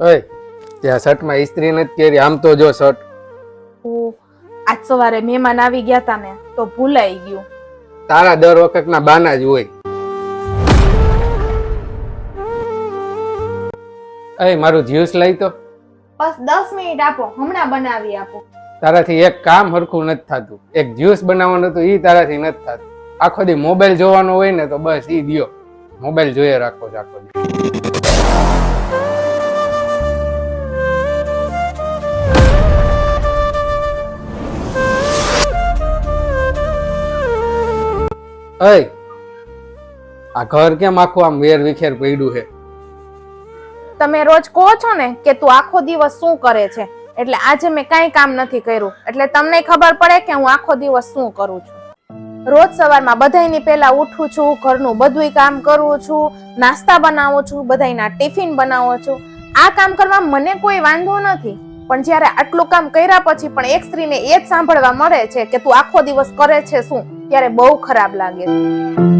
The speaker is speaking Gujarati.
ઓય ત્યાં શર્ટમાં ઇસ્ત્રી નથી કરી, આમ તો જો શર્ટ. આજ સવારે મહેમાન આવી ગયા તા ને તો ભૂલાઈ ગયું. તારા દર વખતના બાના જ હોય. એ મારું જ્યુસ લઈ તો. બસ 10 મિનિટ આપો, હમણાં બનાવી આપો. તારાથી એક કામ હરખું નથી થતું. એક જ્યુસ બનાવવાનું હતું ઈ તારાથી નથી થતું. આખો દી મોબાઈલ જોવાનો હોય ને તો બસ ઈ દિયો, મોબાઈલ જોઈએ રાખો છો આખો દી. અય આ ઘર કેમ આખું આમ વેર વિખેર પડ્યું છે? તમે રોજ કહો છો ને કે તું આખો દિવસ શું કરે છે, એટલે આજે મેં કાંઈ કામ નથી કર્યું, એટલે તમને ખબર પડે કે હું આખો દિવસ શું કરું છું. રોજ સવારમાં બધાયની પહેલા ઉઠું છું, ઘરનું બધુંય કામ કરું છું, નાસ્તા બનાવું છું, બધાયના ટિફિન બનાવું છું. આ કામ કરવામાં મને કોઈ વાંધો નથી, પણ જ્યારે આટલું કામ કર્યા પછી પણ એક સ્ત્રીને એ જ સાંભળવા મળે છે કે તું આખો દિવસ કરે છે શું, ત્યારે બહુ ખરાબ લાગે છે.